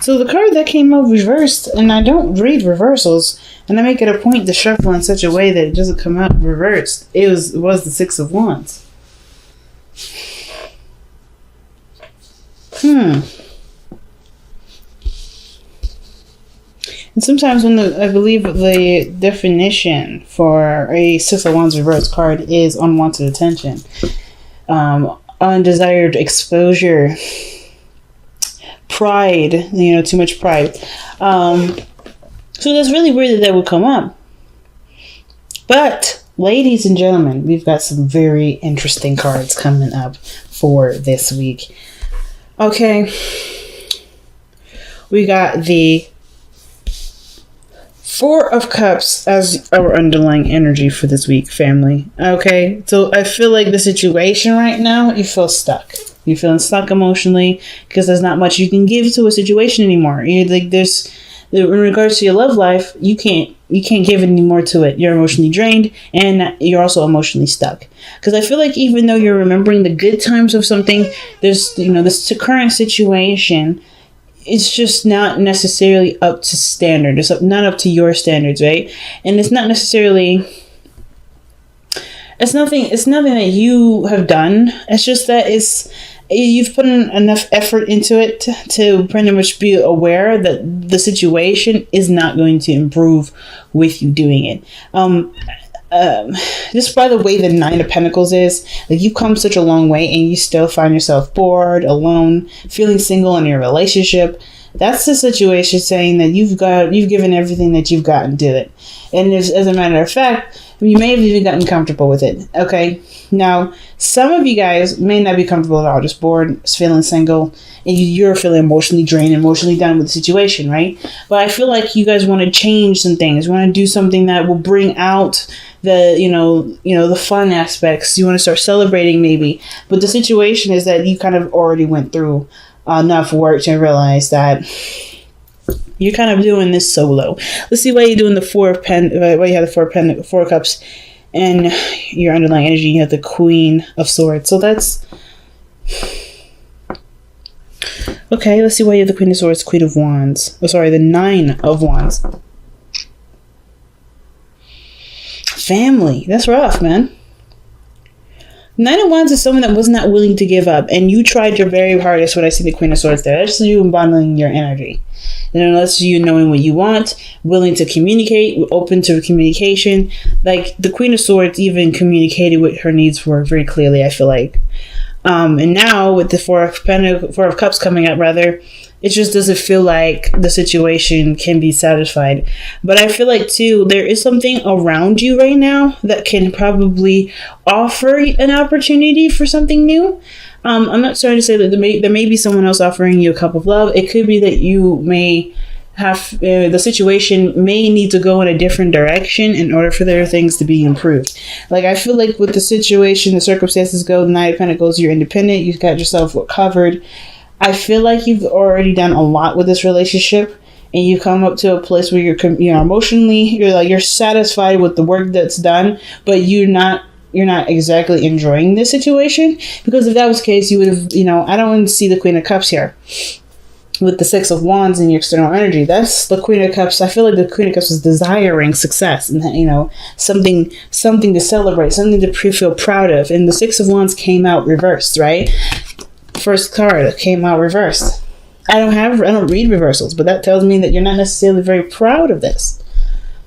So the card that came out reversed, and I don't read reversals, and I make it a point to shuffle in such a way that it doesn't come out reversed. It was the Six of Wands. And sometimes I believe the definition for a Six of Wands reverse card is unwanted attention, undesired exposure, pride, too much pride. So that's really weird that would come up. But, ladies and gentlemen, we've got some very interesting cards coming up for this week. Okay. We got the Four of Cups as our underlying energy for this week, family. Okay, so I feel like the situation right now, you feel stuck. You're feeling stuck emotionally because there's not much you can give to a situation anymore. In regards to your love life, you can't give any more to it. You're emotionally drained and you're also emotionally stuck. Because I feel like even though you're remembering the good times of something, there's this current situation. It's just not necessarily up to standard. It's not up to your standards, right? And it's not necessarily. It's nothing that you have done. It's just that you've put in enough effort into it to pretty much be aware that the situation is not going to improve with you doing it. Just by the way the Nine of Pentacles is, like, you've come such a long way and you still find yourself bored, alone, feeling single in your relationship. That's the situation saying that you've given everything that you've got and did it. And as a matter of fact, you may have even gotten comfortable with it. Okay. Now, some of you guys may not be comfortable at all, just bored, feeling single, and you're feeling emotionally drained, emotionally done with the situation, right? But I feel like you guys want to change some things. You want to do something that will bring out the, the fun aspects. You want to start celebrating maybe. But the situation is that you kind of already went through enough work to realize that you're kind of doing this solo. Let's see why you're doing the Four of Cups. And your underlying energy, you have the Queen of Swords. So that's... Okay, let's see why you have the Queen of Swords, Queen of Wands. Oh, sorry, the Nine of Wands. Family. That's rough, man. Nine of Wands is someone that was not willing to give up. And you tried your very hardest when I see the Queen of Swords there. That's you embodying your energy. And unless you knowing what you want, willing to communicate, open to communication. Like, the Queen of Swords even communicated what her needs were very clearly, I feel like. And now with the Four of Cups coming up, rather, it just doesn't feel like the situation can be satisfied. But I feel like, too, there is something around you right now that can probably offer an opportunity for something new. I'm not trying to say that there may be someone else offering you a cup of love. It could be that you may have the situation may need to go in a different direction in order for their things to be improved. Like, I feel like with the situation, the circumstances go, the Nine of Pentacles, you're independent, you've got yourself covered. I feel like you've already done a lot with this relationship, and you come up to a place where you're emotionally, you're satisfied with the work that's done, but you're not exactly enjoying this situation. Because if that was the case, you would have, I don't want to see the Queen of Cups here with the Six of Wands in your external energy. That's the Queen of Cups. I feel like the Queen of Cups is desiring success and, something to celebrate, something to feel proud of. And the Six of Wands came out reversed, right? First card came out reversed. I don't read reversals, but that tells me that you're not necessarily very proud of this.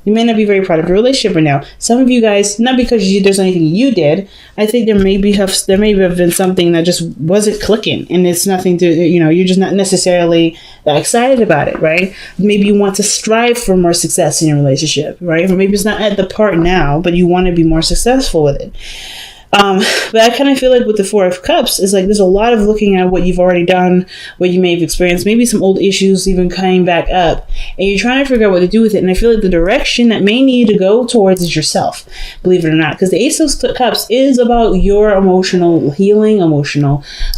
You may not be very proud of your relationship right now. Some of you guys, not because there's anything you did, I think there may have been something that just wasn't clicking, and it's nothing to, you're just not necessarily that excited about it, right? Maybe you want to strive for more success in your relationship, right? Or maybe it's not at the part now, but you want to be more successful with it. But I kind of feel like with the Four of Cups, it's like there's a lot of looking at what you've already done, what you may have experienced, maybe some old issues even coming back up, and you're trying to figure out what to do with it. And I feel like the direction that may need to go towards is yourself, believe it or not, because the Ace of Cups is about your emotional healing,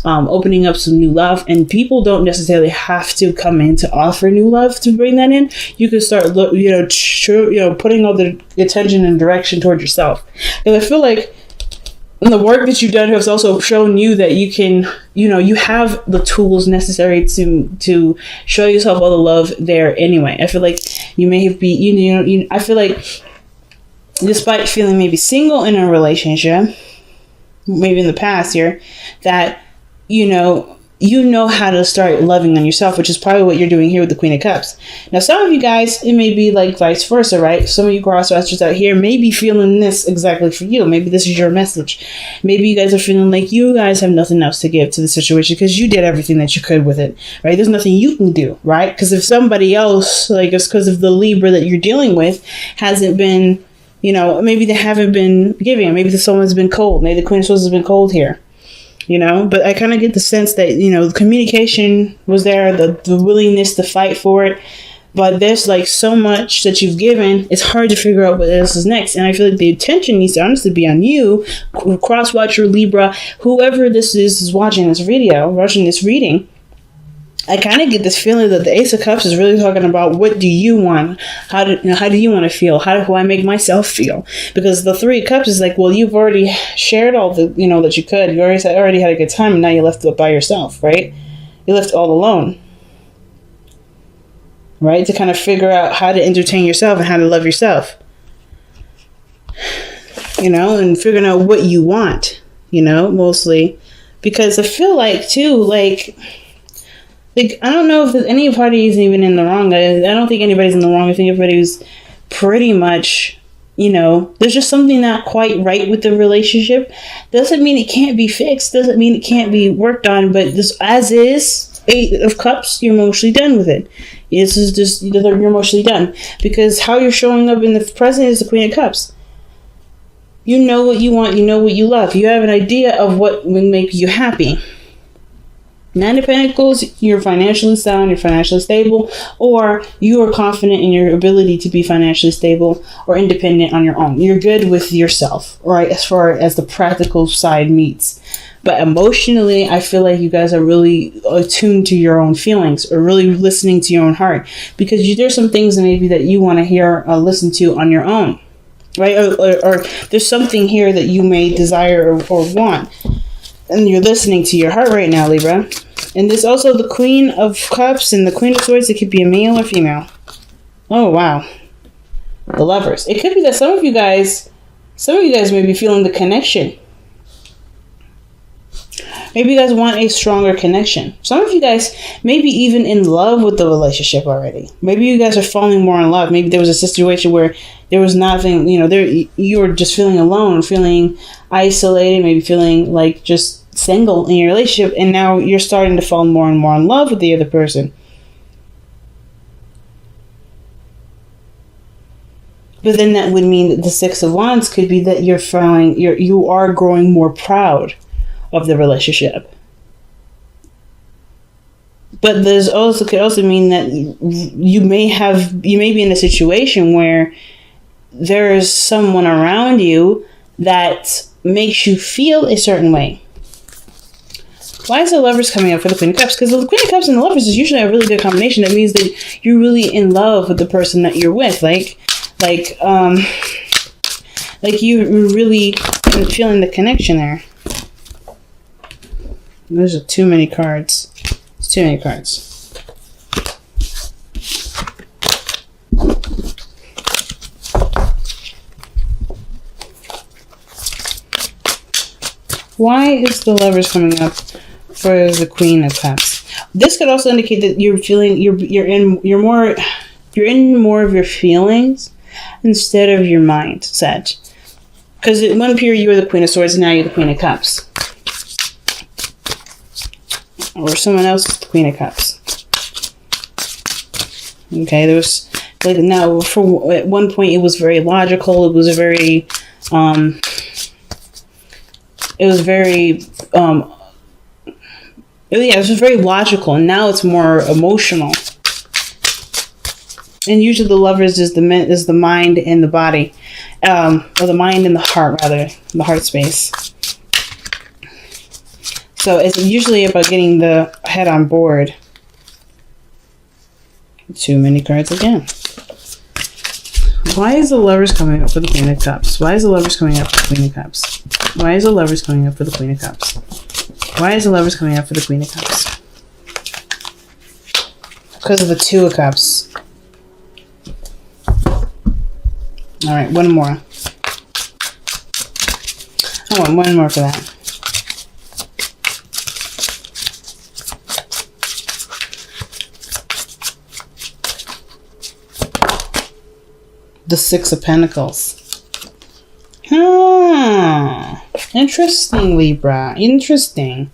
opening up some new love, and people don't necessarily have to come in to offer new love to bring that in. You can start, putting all the attention and direction toward yourself. And I feel like And the work that you've done has also shown you that you can, you have the tools necessary to show yourself all the love there anyway. I feel like you may have been, I feel like despite feeling maybe single in a relationship, maybe in the past year, that, you know how to start loving on yourself, which is probably what you're doing here with the Queen of Cups. Now, some of you guys, it may be like vice versa, right? Some of you crossdressers out here may be feeling this exactly for you. Maybe this is your message. Maybe you guys are feeling like you guys have nothing else to give to the situation because you did everything that you could with it, right? There's nothing you can do, right? Because if somebody else, like it's because of the Libra that you're dealing with, hasn't been, maybe they haven't been giving. Maybe someone's been cold. Maybe the Queen of Swords has been cold here. But I kind of get the sense that, the communication was there, the willingness to fight for it. But there's like so much that you've given, it's hard to figure out what else is next. And I feel like the attention needs to honestly be on you, cross-watcher, Libra, whoever this is watching this video, watching this reading. I kind of get this feeling that the Ace of Cups is really talking about what do you want? How do you want to feel? How do I make myself feel? Because the Three of Cups is like, well, you've already shared all the, that you could. You already had a good time, and now you're left by yourself, right? You're left all alone, right? To kind of figure out how to entertain yourself and how to love yourself, and figuring out what you want, mostly. Because I feel like, too, like I don't know if there's any party is even in the wrong. I don't think anybody's in the wrong. I think everybody's pretty much, there's just something not quite right with the relationship. Doesn't mean it can't be fixed. Doesn't mean it can't be worked on. But this, as is, Eight of Cups, you're mostly done with it. This is just, you're mostly done. Because how you're showing up in the present is the Queen of Cups. You know what you want. You know what you love. You have an idea of what would make you happy. Nine of Pentacles, you're financially sound, you're financially stable, or you are confident in your ability to be financially stable or independent on your own. You're good with yourself, right? As far as the practical side meets. But emotionally, I feel like you guys are really attuned to your own feelings or really listening to your own heart, because there's some things maybe that you want to hear or listen to on your own, right? Or there's something here that you may desire or want. And you're listening to your heart right now, Libra. And there's also the Queen of Cups and the Queen of Swords. It could be a male or female. Oh, wow. The Lovers. It could be that some of you guys may be feeling the connection. Maybe you guys want a stronger connection. Some of you guys may be even in love with the relationship already. Maybe you guys are falling more in love. Maybe there was a situation where there was nothing, you were just feeling alone, feeling isolated, maybe feeling like just single in your relationship, and now you're starting to fall more and more in love with the other person. But then that would mean that the Six of Wands could be that you are growing more proud of the relationship. But could also mean that you may be in a situation where there's someone around you that makes you feel a certain way. Why is the Lovers coming up for the Queen of Cups? Because the Queen of Cups and the Lovers is usually a really good combination. That means that you're really in love with the person that you're with. Like you're really feeling the connection there. Those are too many cards. It's too many cards. Why is the Lovers coming up for the Queen of Cups? This could also indicate that you're feeling you're in more of your feelings instead of your mindset. Because at one period you were the Queen of Swords, and now you're the Queen of Cups. Or someone else is the Queen of Cups. Okay, there was at one point it was very logical. It was very logical, and now it's more emotional. And usually the Lovers is the mind and the body, or the mind and the heart, rather, the heart space. So it's usually about getting the head on board. Too many cards again. Why is the Lovers coming up for the Queen of Cups? Why is the Lovers coming up for the Queen of Cups? Why is the Lovers coming up for the Queen of Cups? Why is the Lovers coming up for the Queen of Cups? Because of the Two of Cups. Alright, one more. I want one more for that. The Six of Pentacles. Interesting, Libra. Interesting.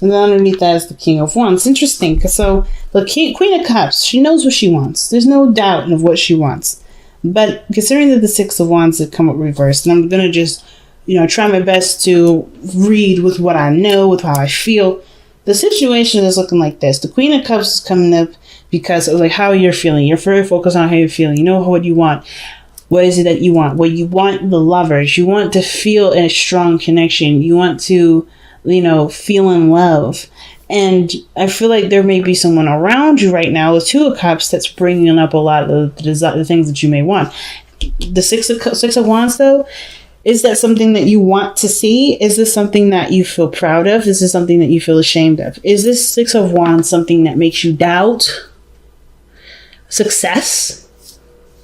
And then underneath that is the King of Wands. Interesting. So the Queen of Cups, she knows what she wants. There's no doubt of what she wants. But considering that the Six of Wands have come up reversed, and I'm going to just, try my best to read with what I know, with how I feel. The situation is looking like this. The Queen of Cups is coming up because of like how you're feeling. You're very focused on how you're feeling. You know what you want. What is it that you want? Well, you want the Lovers. You want to feel a strong connection. You want to, feel in love. And I feel like there may be someone around you right now with Two of Cups that's bringing up a lot of the things that you may want. The Six of Wands, though, is that something that you want to see? Is this something that you feel proud of? Is this something that you feel ashamed of? Is this Six of Wands something that makes you doubt success?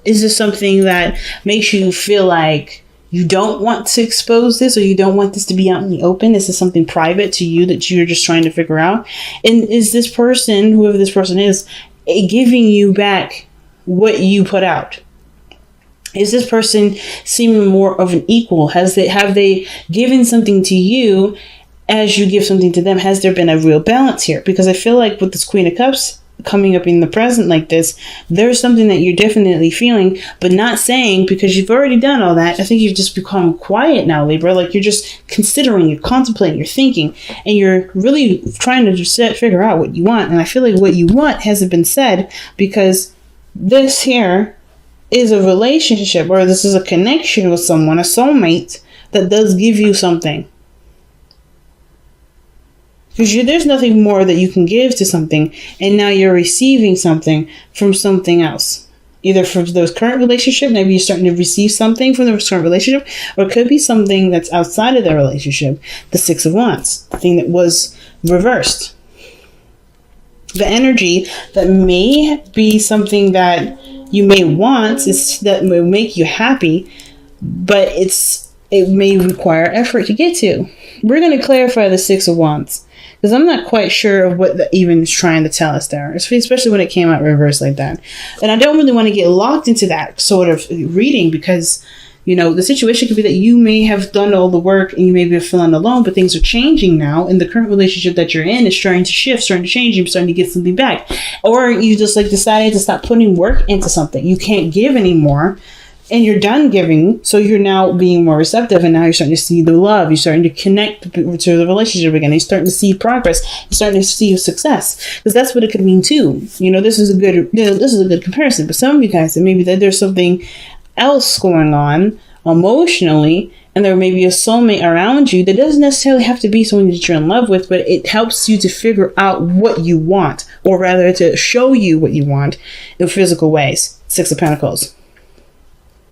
Is this something that makes you feel like you don't want to expose this, or you don't want this to be out in the open? Is this something private to you that you're just trying to figure out? And is this person, whoever this person is, giving you back what you put out? Is this person seeming more of an equal? Have they given something to you as you give something to them? Has there been a real balance here? Because I feel like with this Queen of Cups coming up in the present like this, there's something that you're definitely feeling, but not saying, because you've already done all that. I think you've just become quiet now, Libra. Like you're just considering, you're contemplating, you're thinking, and you're really trying to just figure out what you want. And I feel like what you want hasn't been said, because this here is a relationship, or this is a connection with someone, a soulmate, that does give you something. Because there's nothing more that you can give to something, and now you're receiving something from something else. Either from those current relationship, maybe you're starting to receive something from the current relationship, or it could be something that's outside of the relationship. The Six of Wands, the thing that was reversed. The energy that may be something that you may want, is that may make you happy, but it may require effort to get to. We're going to clarify the Six of Wands, because I'm not quite sure of what the even is trying to tell us there, especially when it came out reversed like that. And I don't really want to get locked into that sort of reading, because, the situation could be that you may have done all the work and you may be feeling alone, but things are changing now, and the current relationship that you're in is starting to shift, starting to change, you're starting to get something back. Or you just decided to stop putting work into something. You can't give anymore, and you're done giving, so you're now being more receptive, and now you're starting to see the love. You're starting to connect to the relationship again. You're starting to see progress. You're starting to see success, because that's what it could mean too. This is a good comparison. But some of you guys, maybe that there's something else going on emotionally, and there may be a soulmate around you that doesn't necessarily have to be someone that you're in love with, but it helps you to figure out what you want, or rather to show you what you want in physical ways. Six of Pentacles.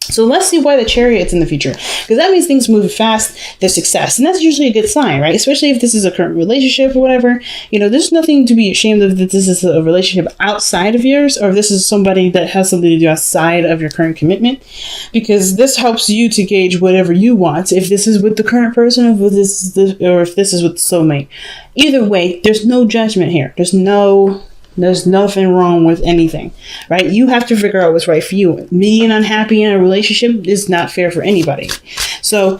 So let's see why the Chariot's in the future, because that means things move fast, there's success, and that's usually a good sign, right? Especially if this is a current relationship or whatever. There's nothing to be ashamed of that this is a relationship outside of yours, or if this is somebody that has something to do outside of your current commitment, because this helps you to gauge whatever you want, if this is with the current person, or if this is with the soulmate. Either way, there's no judgment here. There's nothing wrong with anything, right? You have to figure out what's right for you. Being unhappy in a relationship is not fair for anybody. So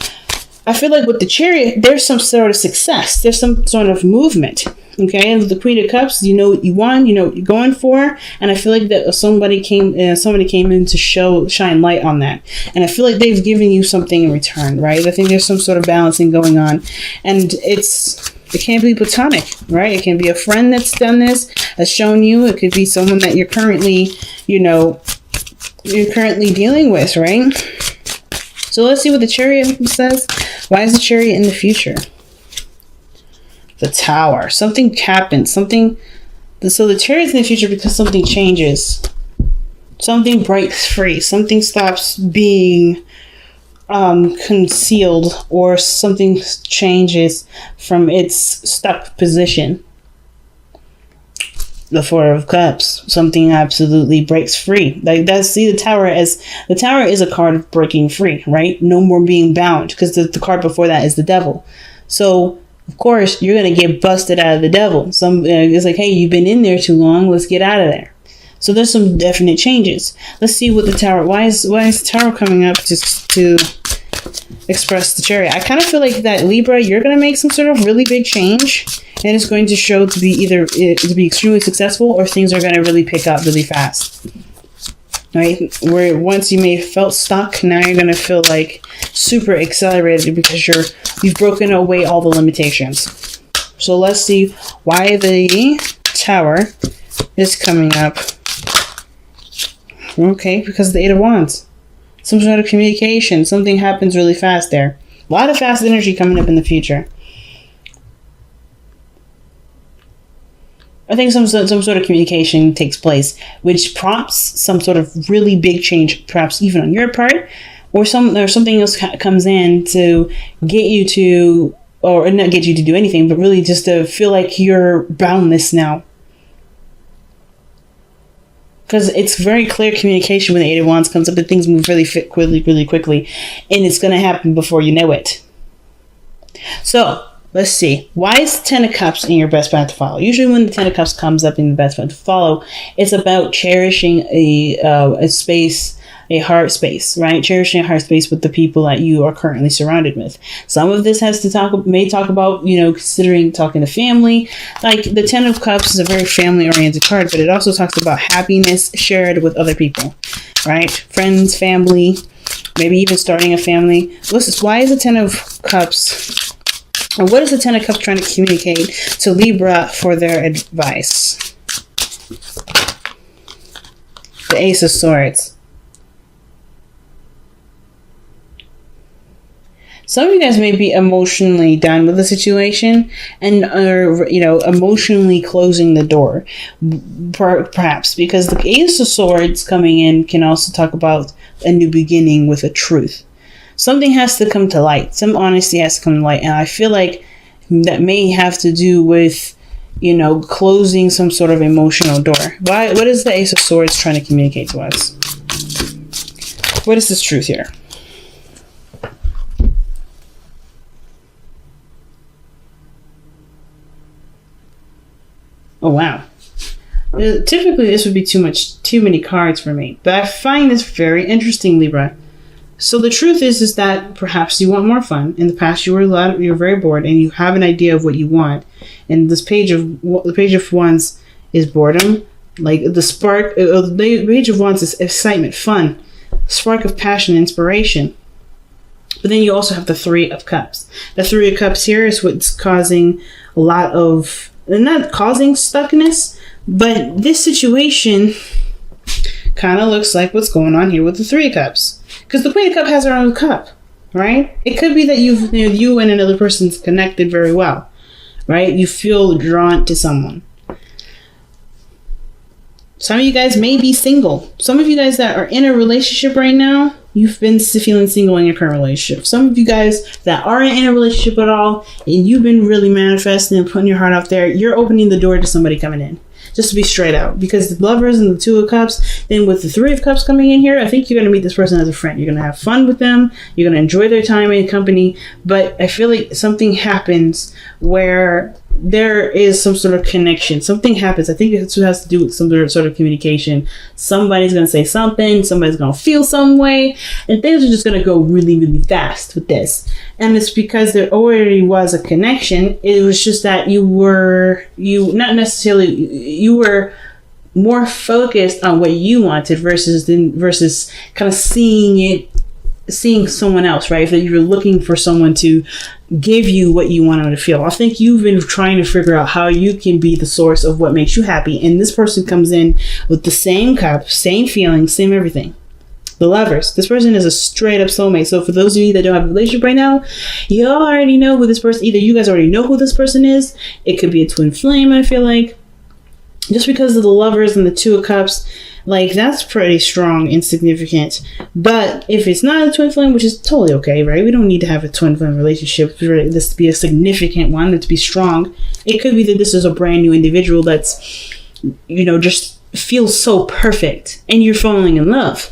I feel like with the Chariot, there's some sort of success. There's some sort of movement. Okay, and with the Queen of Cups, you know what you want, you know what you're going for, and I feel like that somebody came in to shine light on that, and I feel like they've given you something in return, right? I think there's some sort of balancing going on, and it can't be platonic, right? It can be a friend that's done this, has shown you. It could be someone that you're currently dealing with, right? So let's see what the Chariot says. Why is the Chariot in the future? The Tower. Something happens. So the Chariot's in the future because something changes. Something breaks free. Something stops being concealed, or something changes from its stuck position. The Four of Cups, something absolutely breaks free. Like that's, see, the Tower is a card of breaking free, right? No more being bound, because the card before that is the Devil. So of course you're gonna get busted out of the Devil. It's like, hey, you've been in there too long. Let's get out of there. So there's some definite changes. Let's see what the Tower. Why is the Tower coming up just to express the Chariot? I kind of feel like that, Libra, you're gonna make some sort of really big change, and it's going to show to be either to be extremely successful, or things are going to really pick up really fast. Right? Where once you may have felt stuck, now you're going to feel like super accelerated because you've broken away all the limitations. So let's see why the Tower is coming up. Okay, because of the Eight of Wands. Some sort of communication. Something happens really fast there. A lot of fast energy coming up in the future. I think some sort of communication takes place, which prompts some sort of really big change, perhaps even on your part, or something else comes in to get you to, or not get you to do anything, but really just to feel like you're boundless now. Because it's very clear communication when the Eight of Wands comes up, that things move really quickly, and it's going to happen before you know it. So let's see. Why is the Ten of Cups in your best path to follow? Usually when the Ten of Cups comes up in the best path to follow, it's about cherishing a space, a heart space, right? Cherishing a heart space with the people that you are currently surrounded with. Some of this may talk about, considering talking to family. Like the Ten of Cups is a very family-oriented card, but it also talks about happiness shared with other people, right? Friends, family, maybe even starting a family. Why is the Ten of Cups? And what is the Ten of Cups trying to communicate to Libra for their advice? The Ace of Swords. Some of you guys may be emotionally done with the situation and are, emotionally closing the door. Perhaps because the Ace of Swords coming in can also talk about a new beginning with a truth. Something has to come to light. Some honesty has to come to light. And I feel like that may have to do with, closing some sort of emotional door. What is the Ace of Swords trying to communicate to us? What is this truth here? Oh, wow. Typically, this would be too many cards for me. But I find this very interesting, Libra. So the truth is that perhaps you want more fun. In the past, you're very bored, and you have an idea of what you want. And the Page of Wands is boredom. Like the spark, the Page of Wands is excitement, fun, spark of passion, inspiration. But then you also have the Three of Cups. The Three of Cups here is what's causing a lot of, not causing stuckness, but this situation kind of looks like what's going on here with the Three of Cups. Because the Queen of Cups has her own cup, right? It could be that you and another person's connected very well, right? You feel drawn to someone. Some of you guys may be single. Some of you guys that are in a relationship right now, you've been feeling single in your current relationship. Some of you guys that aren't in a relationship at all, and you've been really manifesting and putting your heart out there, you're opening the door to somebody coming in. Just to be straight out. Because the Lovers and the Two of Cups, then with the Three of Cups coming in here, I think you're going to meet this person as a friend. You're going to have fun with them. You're going to enjoy their time in company. But I feel like something happens where there is some sort of connection. Something happens. I think it has to do with some sort of communication. Somebody's going to say something. Somebody's going to feel some way. And things are just going to go really, really fast with this. And it's because there already was a connection. It was just that you were more focused on what you wanted versus kind of seeing someone else, right? If you're looking for someone to give you what you want them to feel. I think you've been trying to figure out how you can be the source of what makes you happy. And this person comes in with the same cup, same feelings, same everything. The Lovers. This person is a straight up soulmate. So for those of you that don't have a relationship right now, you already know who this person, either you guys already know who this person is. It could be a twin flame, I feel like. Just because of the Lovers and the Two of Cups, like, that's pretty strong and significant. But if it's not a twin flame, which is totally okay, right? We don't need to have a twin flame relationship for this to be a significant one, to be strong. It could be that this is a brand new individual that's, just feels so perfect and you're falling in love.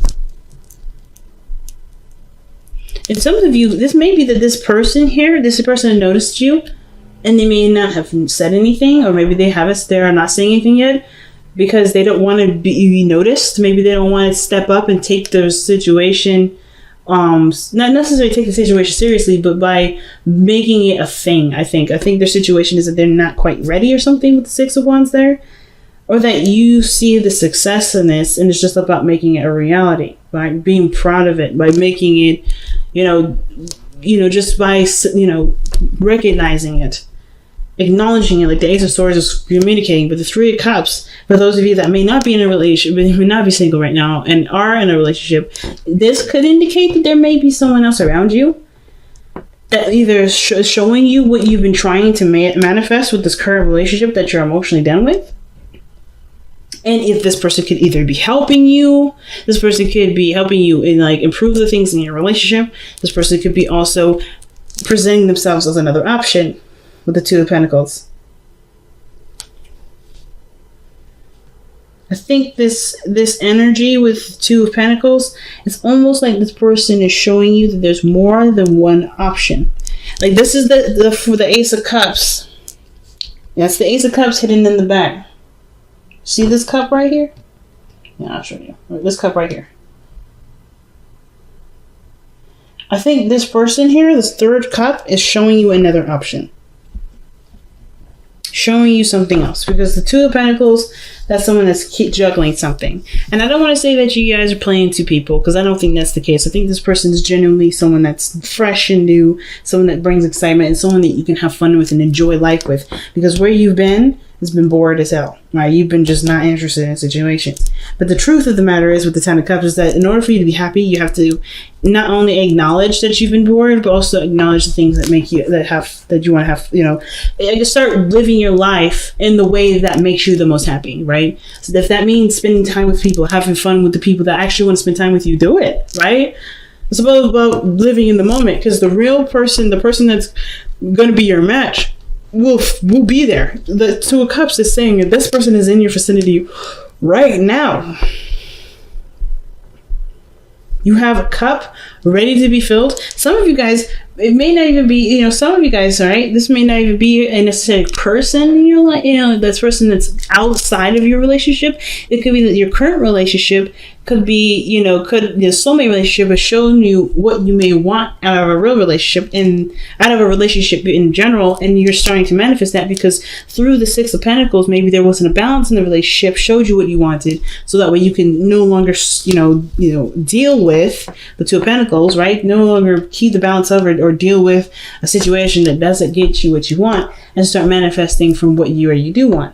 And some of you, this may be that this person noticed you and they may not have said anything, or maybe they're not saying anything yet because they don't want to be noticed. Maybe they don't want to step up and take their situation, not necessarily take the situation seriously, but by making it a thing. I think their situation is that they're not quite ready or something with the Six of Wands there, or that you see the success in this and it's just about making it a reality, by being proud of it, by making it, just by, recognizing it, acknowledging it, like the Ace of Swords is communicating. But the Three of Cups, for those of you that may not be in a relationship, may not be single right now and are in a relationship, this could indicate that there may be someone else around you that either showing you what you've been trying to manifest with this current relationship that you're emotionally done with. And if this person could either be helping you, this person could be helping you in, like, improve the things in your relationship. This person could be also presenting themselves as another option with the Two of Pentacles. I think this energy with Two of Pentacles, it's almost like this person is showing you that there's more than one option. Like, this is for the Ace of Cups. That's the Ace of Cups hidden in the back. See this cup right here? Yeah, I'll show you. This cup right here. I think this person here, this third cup, is showing you another option. Showing you something else. Because the Two of Pentacles, that's someone that's keep juggling something. And I don't want to say that you guys are playing two people, because I don't think that's the case. I think this person is genuinely someone that's fresh and new, someone that brings excitement, and someone that you can have fun with and enjoy life with. Because where you've been has been bored as hell, right? You've been just not interested in situations. But the truth of the matter is, with the Ten of Cups, is that in order for you to be happy, you have to not only acknowledge that you've been bored, but also acknowledge the things that make you, that you want to have, start living your life in the way that makes you the most happy, right? So if that means spending time with people, having fun with the people that actually want to spend time with you, do it, right? It's about living in the moment, because the real person, the person that's going to be your match, will be there. The Two of Cups is saying that this person is in your vicinity right now. You have a cup ready to be filled. Some of you guys, it may not even be, some of you guys, all right, this may not even be a necessary person in your life, this person that's outside of your relationship. It could be that your current relationship could be, the soulmate relationship has shown you what you may want out of a real relationship and out of a relationship in general, and you're starting to manifest that because through the Six of Pentacles, maybe there wasn't a balance in the relationship, showed you what you wanted, so that way you can no longer, deal with the Two of Pentacles, right? No longer keep the balance of it or deal with a situation that doesn't get you what you want, and start manifesting from what you do want.